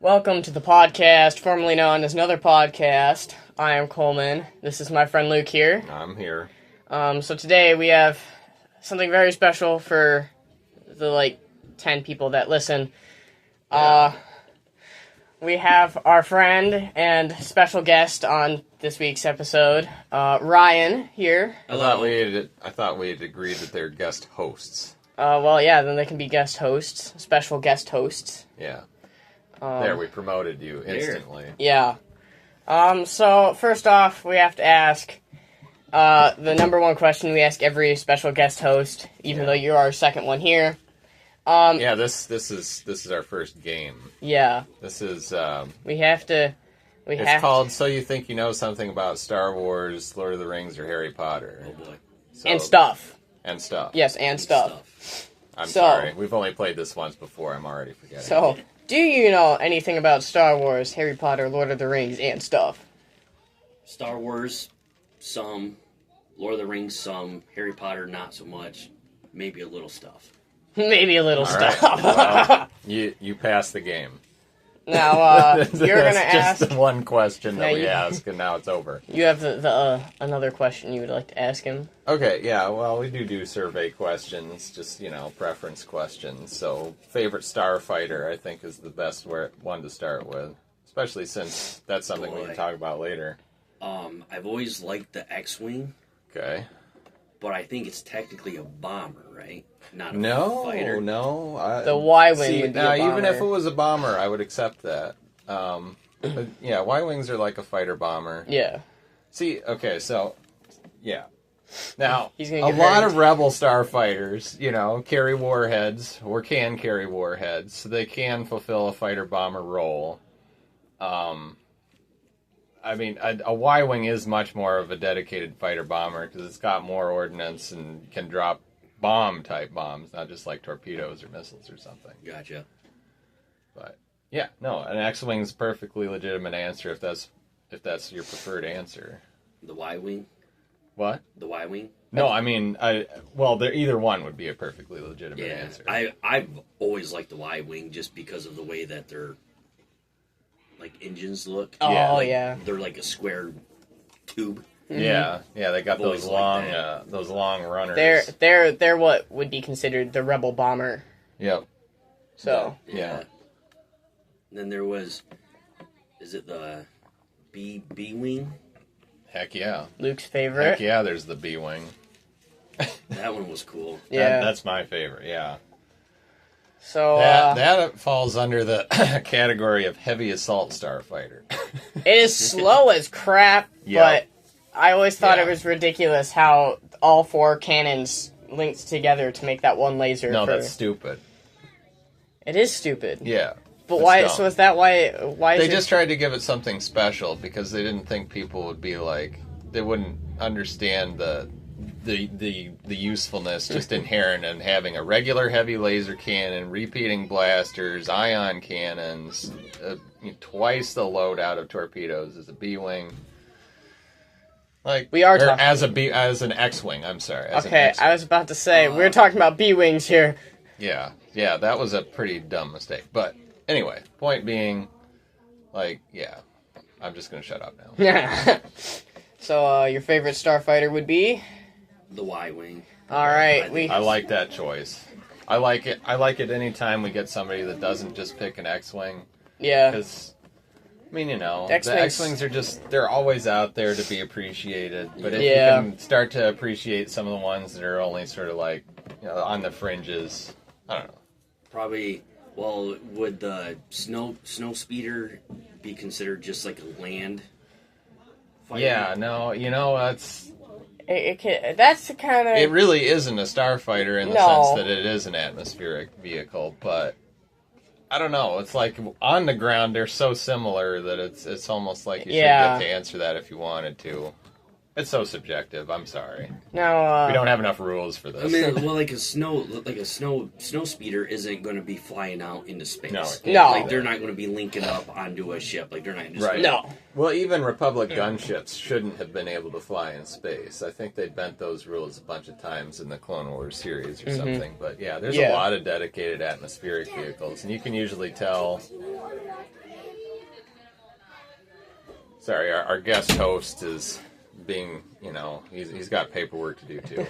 Welcome to the podcast, formerly known as Another Podcast. I am Coleman. This is my friend Luke here. I'm here. So today we have something very special for the 10 people that listen. We have our friend and special guest on this week's episode, Ryan here. I thought we had agreed that they're guest hosts. Then they can be guest hosts, special guest hosts. Yeah. There, we promoted you instantly. Yeah. So first off, we have to ask the number one question we ask every special guest host, even though you're our second one here. This is our first game. Yeah. This is It's called So You Think You Know Something About Star Wars, Lord of the Rings, or Harry Potter. Oh boy. And stuff. And stuff. Yes, and stuff. I'm sorry. We've only played this once before. I'm already forgetting. So, do you know anything about Star Wars, Harry Potter, Lord of the Rings, and stuff? Star Wars, some. Lord of the Rings, some. Harry Potter, not so much. Maybe a little stuff. Maybe a little All stuff. right. Well, you passed the game. Now, you're going to ask... just one question that we you- ask, and now it's over. You have the another question you would like to ask him? Okay, yeah, well, we do survey questions, just, preference questions. So, favorite starfighter, I think, is the best one to start with. Especially since that's something we can talk about later. I've always liked the X-Wing, Okay. but I think it's technically a bomber, right? Not a No, fighter. no. The Y-Wing would be now, a bomber. even if it was a bomber, I would accept that. But, yeah, Y-Wings are like a fighter bomber. Yeah. See, okay, so, yeah. Now, He's a gonna get lot hurt. of rebel starfighters, carry warheads, or can carry warheads, so they can fulfill a fighter-bomber role. I mean, a Y-Wing is much more of a dedicated fighter-bomber, because it's got more ordnance and can drop bomb-type bombs, not just like torpedoes or missiles or something. Gotcha. But, yeah, no, an X-Wing's a perfectly legitimate answer if that's your preferred answer. The Y-Wing? What? The Y-Wing? No, I mean, either one would be a perfectly legitimate Yeah. answer. I've always liked the Y-Wing just because of the way that their engines look. Oh, Yeah, yeah. They're like a square tube. Yeah, they got I've always those liked long runners. They're what would be considered the rebel bomber. Yep. So, Yeah. Then there was, is it the B-Wing? Heck yeah. Luke's favorite. Heck yeah, there's the B-Wing. That one was cool. Yeah. That's my favorite, yeah. So, That falls under the category of heavy assault starfighter. it is slow as crap, Yeah. but I always thought Yeah. it was ridiculous how all four cannons linked together to make that one laser. No, that's stupid. It is stupid. Yeah. But it's why? dumb. So is that why? Why is They it? just tried to give it something special because they didn't think people would be they wouldn't understand the usefulness just inherent in having a regular heavy laser cannon, repeating blasters, ion cannons, twice the loadout of torpedoes as a B-wing. We are or talking as an X-wing. I'm sorry. As an Okay, X-wing. I was about to say we're talking about B-wings here. Yeah, that was a pretty dumb mistake. But anyway, point being, I'm just gonna shut up now. So, your favorite starfighter would be? The Y-Wing. All right, I like that choice. I like it. I like it anytime we get somebody that doesn't just pick an X-wing. Yeah. Because, the X-Wings- X-wings are they're always out there to be appreciated. But if Yeah. you can start to appreciate some of the ones that are only sort of on the fringes, I don't know. Probably, would the snow speeder be considered just like a land fighter? Yeah, no, that's... That's the kind of... It really isn't a starfighter in the No. sense that it is an atmospheric vehicle, but I don't know. It's like on the ground they're so similar that it's almost like you should get to answer that if you wanted to. It's so subjective. I'm sorry. No, We don't have enough rules for I this. mean, well, like a snow speeder isn't going to be flying out into space. No, it can't. No. Like they're not going to be linking up onto a ship. Like they're not just Right. no. Well, even Republic gunships shouldn't have been able to fly in space. I think they bent those rules a bunch of times in the Clone Wars series or something. But yeah, there's a lot of dedicated atmospheric vehicles, and you can usually tell Sorry, our guest host is being, he's got paperwork to do too.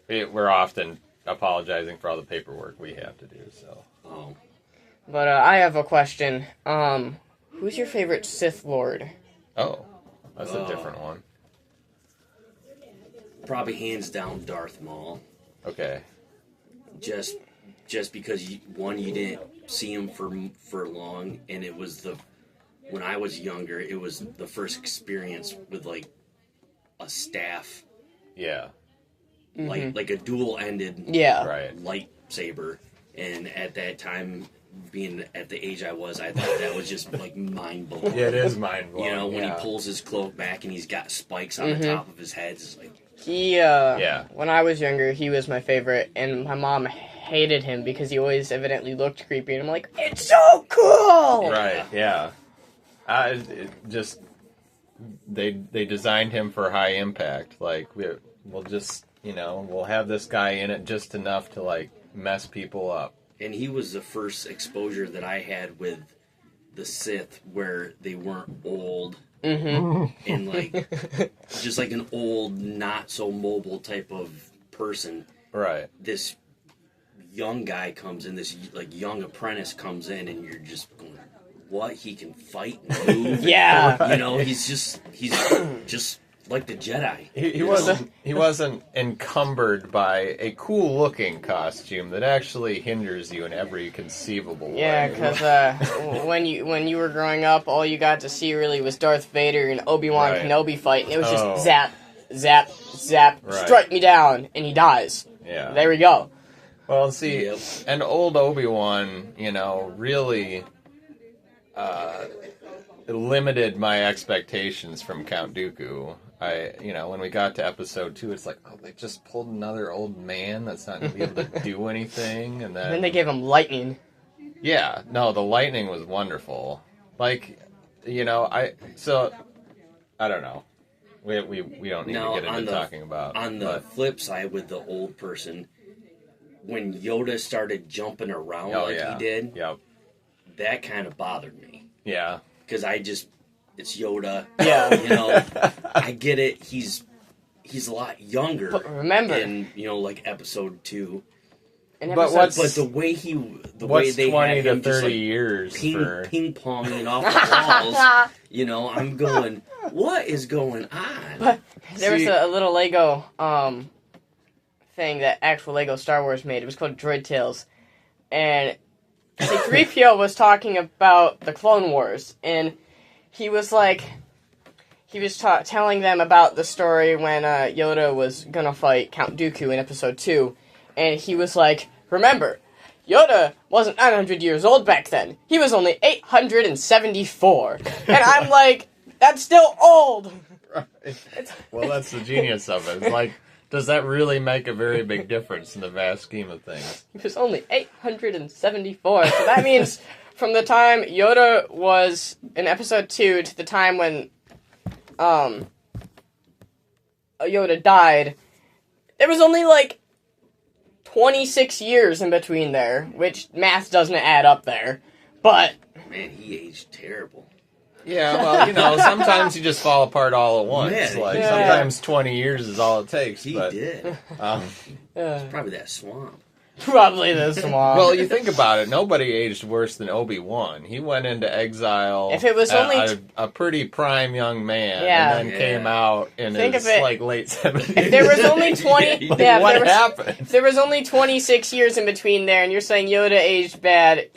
And we're often apologizing for all the paperwork we have to do, so. Oh. But I have a question. Who's your favorite Sith Lord? Oh, that's a different one. Probably hands down Darth Maul. Okay. Just because you didn't see him for long, and it was when I was younger, it was the first experience with like a staff, Yeah. like a dual-ended Yeah. Right. lightsaber, and at that time, being at the age I was, I thought that was just like mind blowing. Yeah, it is mind blowing. You know, when he pulls his cloak back and he's got spikes on the top of his head, it's like. When I was younger, he was my favorite, and my mom hated him because he always evidently looked creepy, and I'm like, it's so cool! Right, yeah. They designed him for high impact. Like, we'll just, we'll have this guy in it just enough to, like, mess people up. And he was the first exposure that I had with the Sith where they weren't old. And like just like an old, not so mobile type of person. Right. This young guy comes in, this like young apprentice comes in, and you're just going, what? He can fight and move. Yeah. He's just like the Jedi. He wasn't encumbered by a cool looking costume that actually hinders you in every conceivable way. Yeah, because when you were growing up, all you got to see really was Darth Vader and Obi-Wan Kenobi fight, and it was just zap, zap, zap, strike me down, and he dies. Yeah. There we go. Well, see, and old Obi-Wan, really limited my expectations from Count Dooku. When we got to episode 2, it's like, oh, they just pulled another old man that's not going to be able to do anything, and then they gave him lightning. Yeah, no, the lightning was wonderful. Like, I don't know. We don't need to get into talking about. On the flip side, with the old person, when Yoda started jumping around he did, that kind of bothered me. Yeah. Because it's Yoda. Yeah. I get it. He's a lot younger. But remember, in like episode 2. But the way they 20 had to him 30 just, like, years ping ponging off the walls. I'm going, what is going on? But there was a little Lego thing that actual Lego Star Wars made. It was called Droid Tales, and C-3PO was talking about the Clone Wars, and he was telling them about the story when Yoda was gonna fight Count Dooku in Episode 2, and he was like, remember, Yoda wasn't 900 years old back then. He was only 874. And I'm like, that's still old! Right. Well, that's the genius of it. It's like, does that really make a very big difference in the vast scheme of things? He was only 874, so that means from the time Yoda was in Episode 2 to the time when Yoda died, there was only 26 years in between there, which math doesn't add up there, but... Man, he aged terrible. Yeah, well, sometimes you just fall apart all at once. Man, sometimes 20 years is all it takes. He did. It's probably that swamp. Probably this swamp. Well, you think about it, nobody aged worse than Obi-Wan. He went into exile if it was only a pretty prime young man, and then came out in his late 70s. If there was only 20... what happened? If there was only 26 years in between there, and you're saying Yoda aged bad,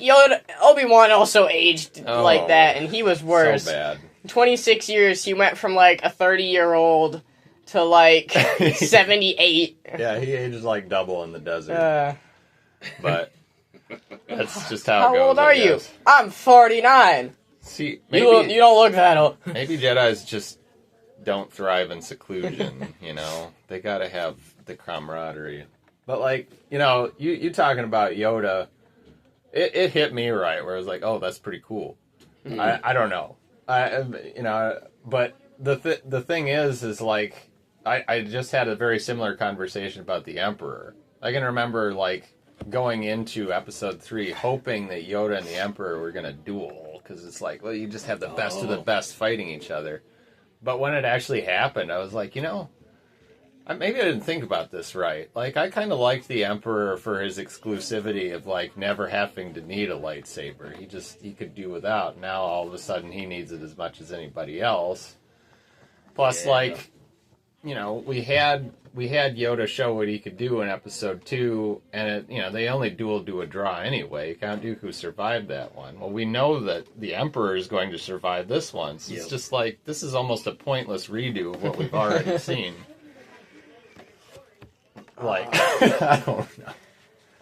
Obi-Wan also aged like that, and he was worse. So bad. 26 years, he went from a 30-year-old to 78. Yeah, he aged like double in the desert. But that's just how it goes. How old are you? I'm 49. See, maybe you don't look that old. Maybe Jedis just don't thrive in seclusion. They gotta have the camaraderie. But you talking about Yoda, it hit me right where I was like, oh, that's pretty cool. Mm-hmm. I don't know, but the thing is I just had a very similar conversation about the Emperor. I can remember going into Episode 3 hoping that Yoda and the Emperor were gonna duel. because it's like, well, you just have the best of the best fighting each other. But when it actually happened, I was like, maybe I didn't think about this right. Like, I kind of liked the Emperor for his exclusivity of, like, never having to need a lightsaber. He could do without. Now, all of a sudden, he needs it as much as anybody else. Plus, like, we had Yoda show what he could do in Episode 2, and, they only do a draw anyway. Count Dooku survived that one. Well, we know that the Emperor is going to survive this one, so it's just like, this is almost a pointless redo of what we've already seen. Like, I don't know.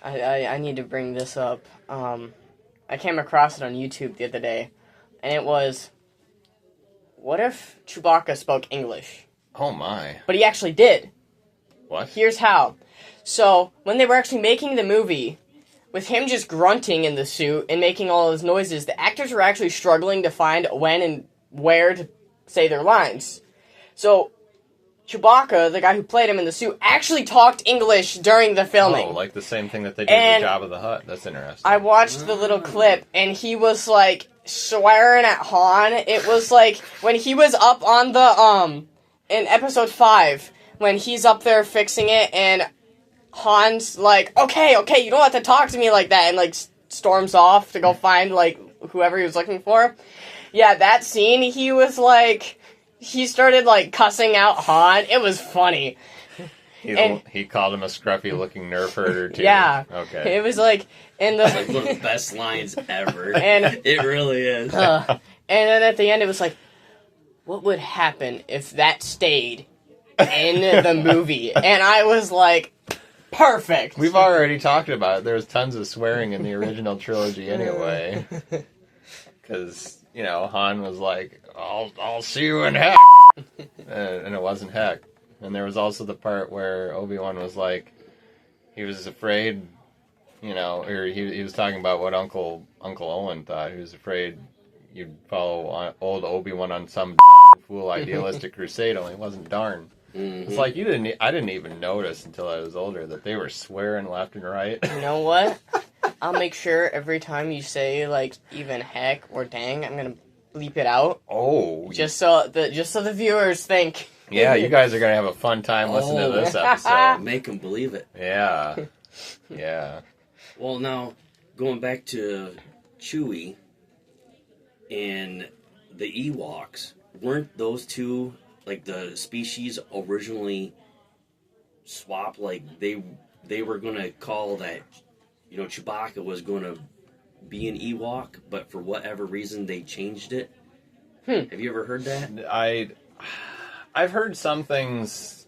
I need to bring this up. I came across it on YouTube the other day, and it was, what if Chewbacca spoke English? Oh my. But he actually did. What? Here's how. So, when they were actually making the movie, with him just grunting in the suit and making all those noises, the actors were actually struggling to find when and where to say their lines. So, Chewbacca, the guy who played him in the suit, actually talked English during the filming. Oh, like the same thing that they did with Jabba the Hutt. That's interesting. I watched the little clip, and he was, like, swearing at Han. It was, like, when he was up on the, in Episode 5, when he's up there fixing it, and Han's like, okay, you don't have to talk to me like that, and, like, storms off to go find, like, whoever he was looking for. Yeah, that scene, he was, like... He started, like, cussing out Han. It was funny. He called him a scruffy-looking nerf herder, too. Yeah. Okay. It was, like, in the... It's like one of the best lines ever. And it really is. And then at the end, it was like, what would happen if that stayed in the movie? And I was like, perfect. We've already talked about it. There was tons of swearing in the original trilogy anyway. Because, Han was like, I'll see you in heck. And it wasn't heck. And there was also the part where Obi-Wan was like, he was afraid, or he was talking about what Uncle Owen thought. He was afraid you'd follow old Obi-Wan on some fool idealistic crusade, only it wasn't darn. Mm-hmm. It's like I didn't even notice until I was older that they were swearing left and right. You know what? I'll make sure every time you say, like, even heck or dang, I'm gonna bleep it out. Oh. Just so the viewers think. Yeah, you guys are gonna have a fun time listening to this episode. Make them believe it. Yeah. Yeah. Well, now, going back to Chewie and the Ewoks, weren't those two, like, the species originally swapped? Like, they were gonna call that, Chewbacca was gonna be an Ewok, but for whatever reason they changed it. Have you ever heard that? I've heard some things.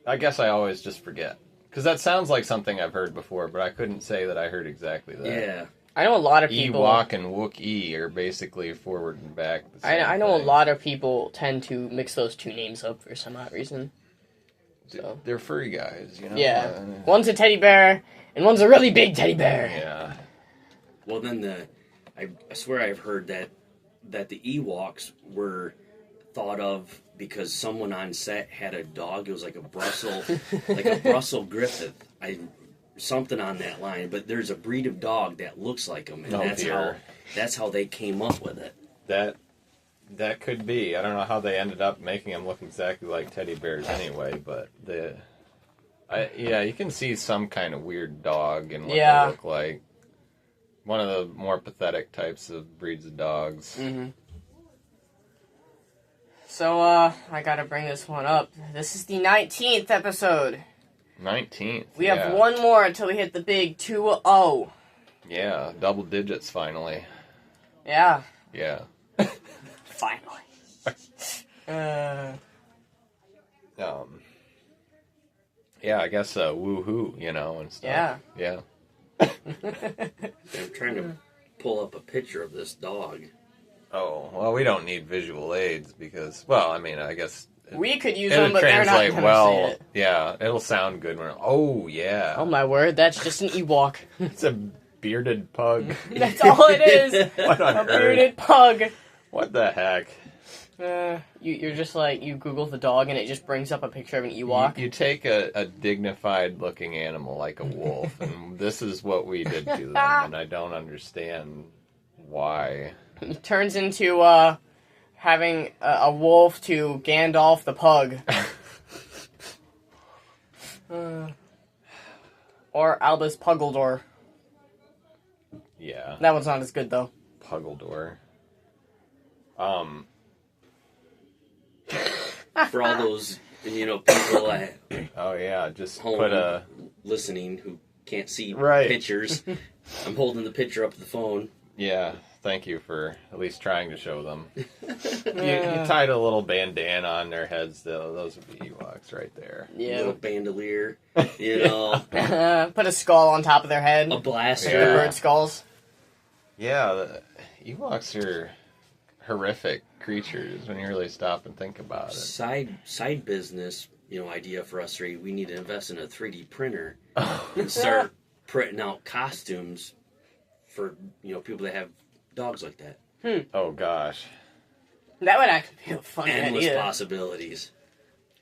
I guess I always just forget, because that sounds like something I've heard before, but I couldn't say that I heard exactly that. Yeah, I know a lot of people. Ewok and Wookiee are basically forward and back. I know a lot of people tend to mix those two names up for some odd reason. So. They're furry guys, Yeah, one's a teddy bear and one's a really big teddy bear. Yeah. Well, then I swear I've heard that the Ewoks were thought of because someone on set had a dog. It was like a Brussels Griffith. Something on that line. But there's a breed of dog that looks like them, and that's how they came up with it. That could be. I don't know how they ended up making them look exactly like teddy bears anyway, but you can see some kind of weird dog and what they look like. One of the more pathetic types of breeds of dogs. Mm-hmm. So, I gotta bring this one up. This is the 19th episode. 19th. We have one more until we hit the big 2-0. Yeah, double digits finally. Yeah. Yeah. Finally. Yeah, I guess woohoo, and stuff. Yeah. Yeah. I'm trying to pull up a picture of this dog. Oh, well, we don't need visual aids because, I guess... We could use them, but they're not going to see it. Yeah, it'll sound good when... Oh, yeah. Oh, my word, that's just an Ewok. It's a bearded pug. That's all it is. What on earth? Bearded pug. What the heck? You're just like, you Google the dog and it just brings up a picture of an Ewok. You take a dignified-looking animal like a wolf, and this is what we did to them, and I don't understand why. He turns into having a wolf to Gandalf the pug. Or Albus Puggledore. Yeah. That one's not as good, though. Puggledore. For all those, people at Oh yeah, just home put a... listening who can't see Right. pictures. I'm holding the picture up to the phone. Yeah, thank you for at least trying to show them. You tied a little bandana on their heads, though. Those would be Ewoks right there. Yeah. Little bandolier, Put a skull on top of their head. a blaster. The Yeah. bird skulls. Yeah, the Ewoks are horrific creatures when you really stop and think about it. Side business, idea for us three. We need to invest in a 3D printer and start printing out costumes for people that have dogs like that. Oh gosh. That would actually be a fun Endless idea. possibilities.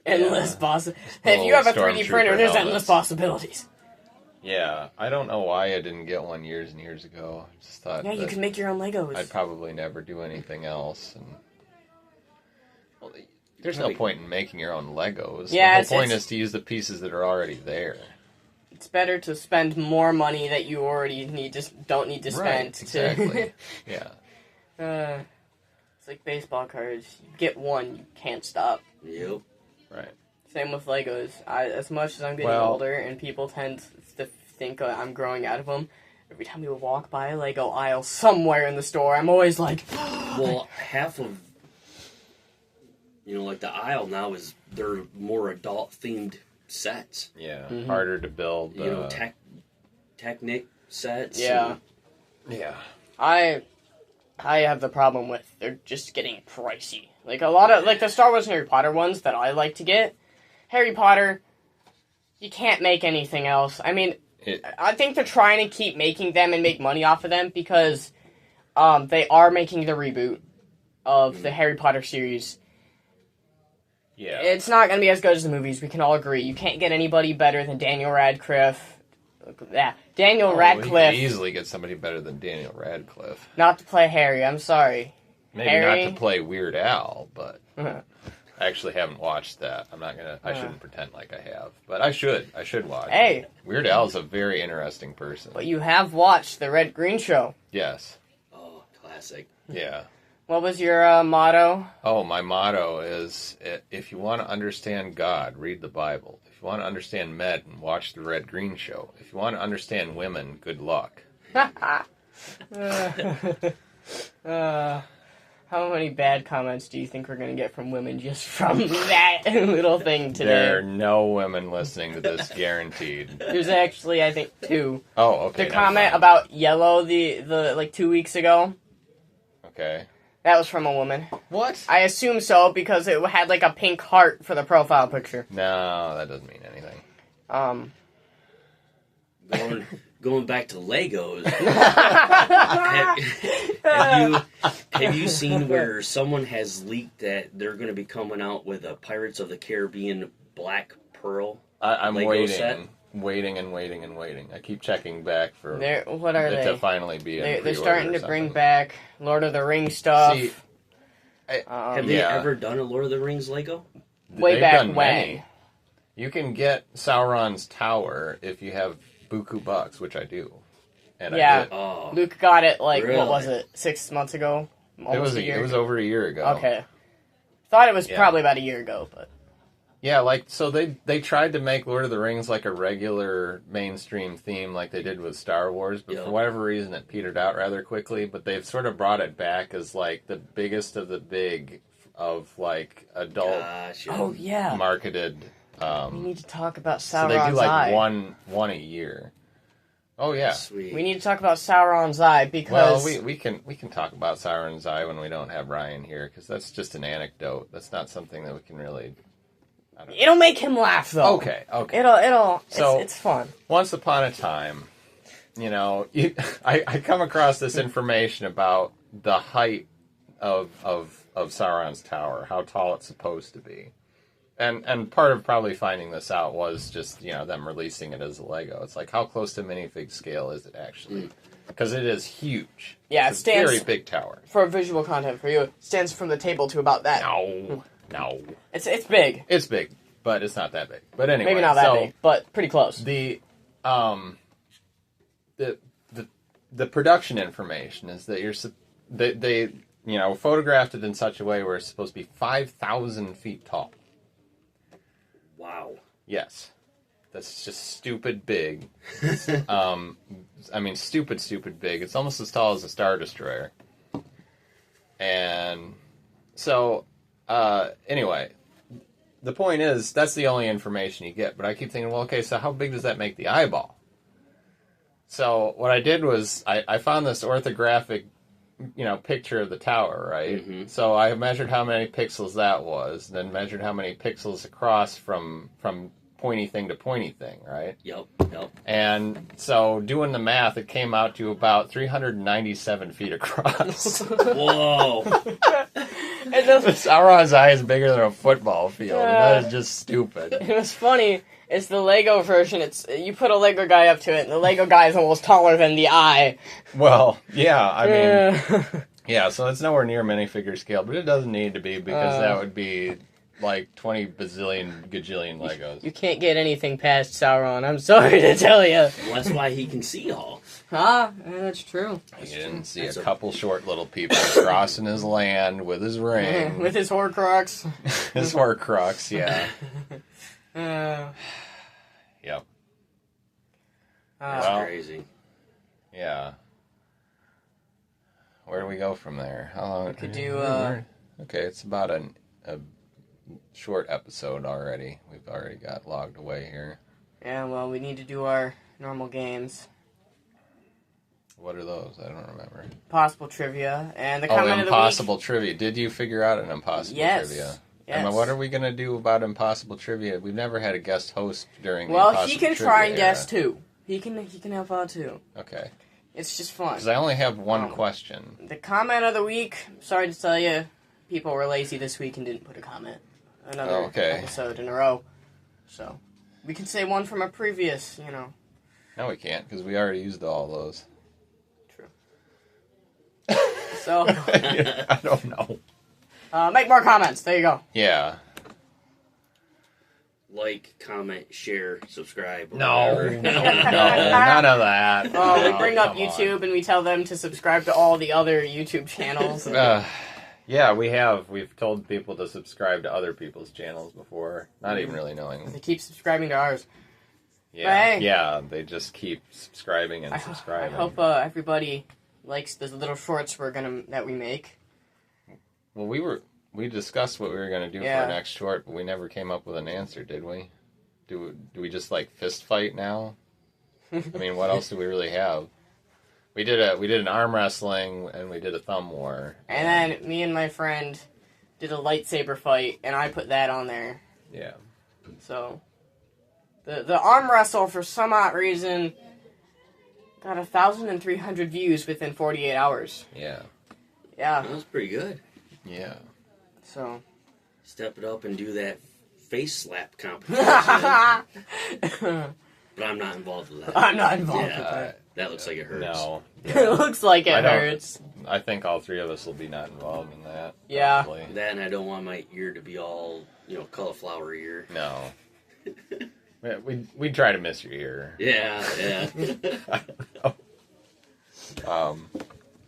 Endless possibilities. If Little you have a 3D Stormtrooper printer, there's helmets. endless possibilities. Yeah, I don't know why I didn't get one years and years ago. I just thought Yeah, you that can make your own Legos. I'd probably never do anything else. And there's no point in making your own Legos. Yeah, the whole point is to use the pieces that are already there. It's better to spend more money that you already don't need to spend. Right, exactly. Yeah. It's like baseball cards. You get one, you can't stop. Yep. Right. Same with Legos. As much as I'm getting older and people tend to think I'm growing out of them, every time we walk by a Lego aisle somewhere in the store, I'm always like... Well, half of, like the aisle now they're more adult-themed sets. Yeah. Harder to build. Technic sets. Yeah. Yeah. I have the problem with they're just getting pricey. Like a lot of the Star Wars and Harry Potter ones that I like to get. Harry Potter, you can't make anything else. I mean, I think they're trying to keep making them and make money off of them because they are making the reboot of the Harry Potter series. Yeah. It's not going to be as good as the movies. We can all agree. You can't get anybody better than Daniel Radcliffe. Yeah, Daniel Radcliffe. We could easily get somebody better than Daniel Radcliffe. Not to play Harry. I'm sorry. Maybe Harry? not to play Weird Al, but I actually haven't watched that. I'm not gonna. I shouldn't pretend like I have, but I should. I should watch. Hey. it. Weird Al is a very interesting person. But you have watched the Red Green Show. Yes. Oh, classic. Yeah. What was your motto? Oh, my motto is: if you want to understand God, read the Bible. If you want to understand men, watch the Red Green Show. If you want to understand women, good luck. How many bad comments do you think we're going to get from women just from that little thing today? There are no women listening to this, guaranteed. There's actually, I think, 2. Oh, okay. The never comment mind. about yellow, the 2 weeks ago, Okay. that was from a woman. What? I assume so because it had a pink heart for the profile picture. No, that doesn't mean anything. Going back to Legos. have you seen where someone has leaked that they're going to be coming out with a Pirates of the Caribbean Black Pearl? I'm Lego waiting, set? waiting. I keep checking back for What are it they? to finally be in They're pre-order starting or to bring something. back Lord of the Rings stuff. See, Have they ever done a Lord of the Rings Lego? Way they've back done when. many. You can get Sauron's Tower if you have buku bucks, which I do. And Yeah. I did. Oh, Luke got it what Really? was it, 6 months ago? Almost a year. It was over a year ago. Okay. Thought it was Yeah. probably about a year ago, but Yeah, so they tried to make Lord of the Rings like a regular mainstream theme like they did with Star Wars, but for whatever reason it petered out rather quickly, but they've sort of brought it back as the biggest of the big of adult gotcha. oh yeah, marketed we need to talk about so Sauron's they do eye. one a year. Oh yeah. Sweet. We need to talk about Sauron's eye because Well, we can talk about Sauron's eye when we don't have Ryan here because that's just an anecdote. That's not something that we can really. I don't know. it'll make him laugh though. Okay. It'll So- it's fun. Once upon a time, I come across this information about the height of Sauron's tower, how tall it's supposed to be. And part of probably finding this out was just, them releasing it as a Lego. It's like, how close to minifig scale is it actually? Because it is huge. Yeah, it's it stands... a very big tower. For visual content for you, it stands from the table to about that. No. It's big. It's big, but it's not that big. But anyway. Maybe not that big, but pretty close. The production information is that they photographed it in such a way where it's supposed to be 5,000 feet tall. Wow. Yes. That's just stupid big. Stupid big. It's almost as tall as a Star Destroyer. And so, anyway, the point is, that's the only information you get. But I keep thinking, well, okay, so how big does that make the eyeball? So what I did was, I found this orthographic, picture of the tower, right? Mm-hmm. So I measured how many pixels that was, then measured how many pixels across from pointy thing to pointy thing, right? Yep. And so doing the math, it came out to about 397 feet across. Whoa! Sauron's eye is bigger than a football field. That is just stupid. It was funny. It's the Lego version. You put a Lego guy up to it, and the Lego guy is almost taller than the eye. Well, yeah, yeah, so it's nowhere near minifigure scale, but it doesn't need to be, because that would be like 20 bazillion gajillion Legos. You can't get anything past Sauron, I'm sorry to tell you. Well, that's why he can see all. That's true. He didn't see a couple short little people crossing his land with his ring. With his Horcrux. His Horcrux, yeah. Yep. That's crazy. Yeah. Where do we go from there? How long? We could do. Okay, it's about a short episode already. We've already got logged away here. Yeah, well, we need to do our normal games. What are those? I don't remember. Impossible trivia and the comment of the week. Impossible trivia. Did you figure out an impossible trivia? Yes. Emma, what are we going to do about impossible trivia? We've never had a guest host during Well, the he can try and guess too. He can help out too. Okay. It's just fun. Because I only have one question. The comment of the week, sorry to tell you, people were lazy this week and didn't put a comment. Another episode in a row. So, we can say one from a previous, No, we can't, because we already used all those. True. So... I don't know. Make more comments. There you go. Yeah. Like, comment, share, subscribe. No, none of that. We bring up YouTube and we tell them to subscribe to all the other YouTube channels. Yeah, we have. We've told people to subscribe to other people's channels before, not even really knowing. They keep subscribing to ours. Yeah, yeah, they just keep subscribing and subscribing. I hope everybody likes the little shorts that we make. Well, we discussed what we were going to do for our next short, but we never came up with an answer, did we? Do we just fist fight now? I mean, what else do we really have? We did an arm wrestling and we did a thumb war. And then me and my friend did a lightsaber fight, and I put that on there. Yeah. So the arm wrestle, for some odd reason, got 1,300 views within 48 hours. Yeah. Yeah. That was pretty good. Yeah. So. Step it up and do that face slap competition. But I'm not involved with that. I'm not involved with that. That looks like it hurts. No. It looks like it hurts. I think all three of us will be not involved in that. Yeah. Probably. That, and I don't want my ear to be all, cauliflower ear. No. We'd try to miss your ear. Yeah. I don't know.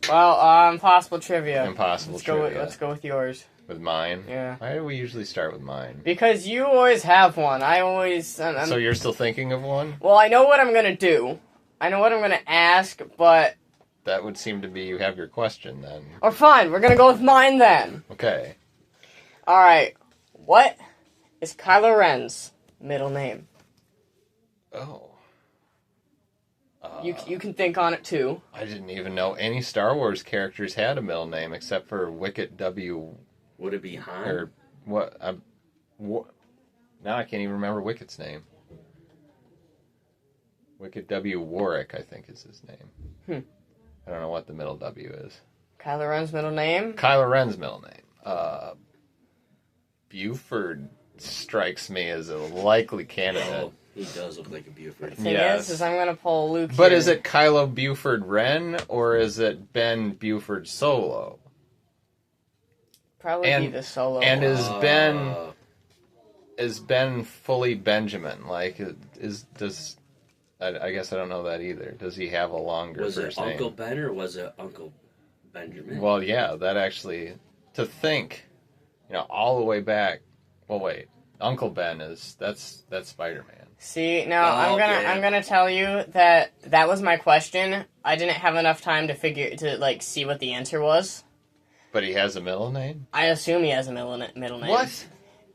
Well, impossible trivia. Impossible trivia. Let's go with yours. With mine? Yeah. Why do we usually start with mine? Because you always have one. I always... So you're still thinking of one? Well, I know what I'm going to do. I know what I'm going to ask, but... That would seem to be you have your question, then. Oh, fine. We're going to go with mine, then. Okay. Alright. What is Kylo Ren's middle name? Oh. You can think on it, too. I didn't even know any Star Wars characters had a middle name, except for Wicket W... Would it be Han? Or what? Now I can't even remember Wicket's name. Wicket W. Warwick, I think, is his name. I don't know what the middle W is. Kylo Ren's middle name? Kylo Ren's middle name. Buford strikes me as a likely candidate. Oh, he does look like a Buford. Thing Yes. is I'm gonna pull Luke. But here. is it Kylo Buford Wren or is it Ben Buford Solo? Probably be the Solo? And one. is Ben fully Benjamin? Like, I guess I don't know that either. Does he have a longer Was first it name? Uncle Ben or was it Uncle Benjamin? Well, yeah, that actually, to think, all the way back. Well, wait, Uncle Ben that's Spider-Man. See, now Oh, I'm gonna tell you that was my question. I didn't have enough time to see what the answer was. But he has a middle name? I assume he has a middle name. What?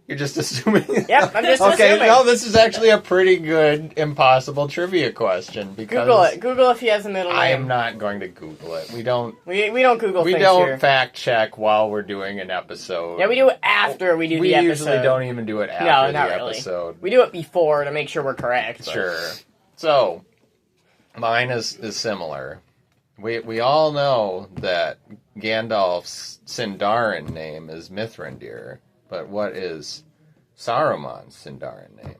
You're just assuming? Yep, I'm just okay, assuming. no, this is actually a pretty good impossible trivia question because Google it. Google if he has a middle name. I am not going to Google it. We don't Google we things don't here. fact check while we're doing an episode. Yeah, we do it after we do the episode. We usually don't even do it after No, the not really. episode. We do it before to make sure we're correct. But. Sure. So, mine is similar. We all know that Gandalf's Sindarin name is Mithrandir, but what is Saruman's Sindarin name?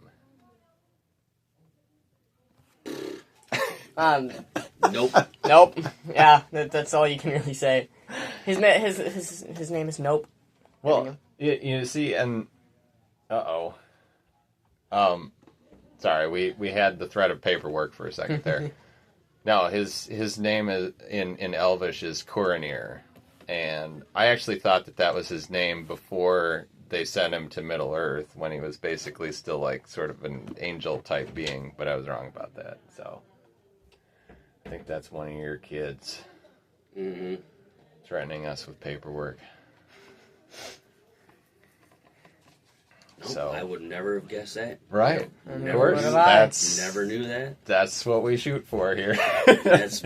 Nope. Nope. Yeah, that's all you can really say. His name is Nope. Well, you see, and sorry, we had the thread of paperwork for a second there. No, his name is in Elvish is Coronir, and I actually thought that was his name before they sent him to Middle Earth when he was basically still like sort of an angel type being, but I was wrong about that. So I think that's one of your kids threatening us with paperwork. Nope, So I would never have guessed that. right, Nope. of course, would have I. Never knew that. That's what we shoot for here. That's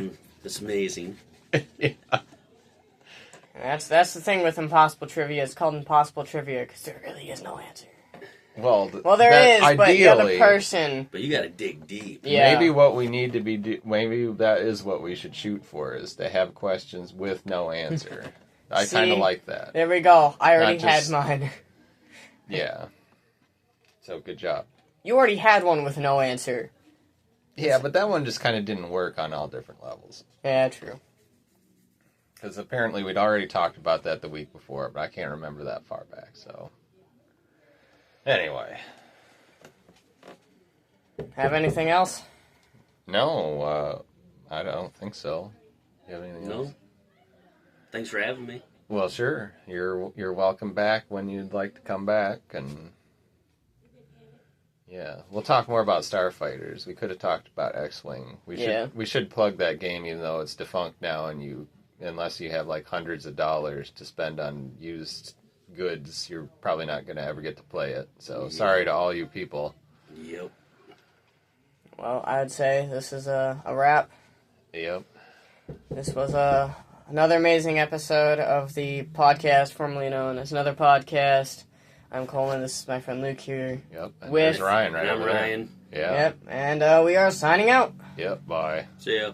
amazing. Yeah. That's the thing with impossible trivia. It's called impossible trivia because there really is no answer. Well, There is, but the other ideally, person. But you got to dig deep. Yeah. maybe what we need to be, maybe that is what we should shoot for, is to have questions with no answer. I See? kind of like that. There we go. I already Not just- had mine. Yeah. So good job. You already had one with no answer. Yeah, but that one just kind of didn't work on all different levels. Yeah, true. Because apparently we'd already talked about that the week before, but I can't remember that far back, so. Anyway. Have anything else? No, I don't think so. You have anything else? No. Thanks for having me. Well, sure. You're welcome back when you'd like to come back, and yeah, we'll talk more about Starfighters. We could have talked about X-Wing. We should plug that game, even though it's defunct now, and unless you have like hundreds of dollars to spend on used goods, you're probably not going to ever get to play it. So sorry to all you people. Yep. Well, I'd say this is a wrap. Yep. This was another amazing episode of the podcast formerly known as Another Podcast. I'm Coleman. This is my friend Luke here. Yep. And With there's Ryan right I'm over there. Ryan. Yeah. Yep. And we are signing out. Yep. Bye. See ya.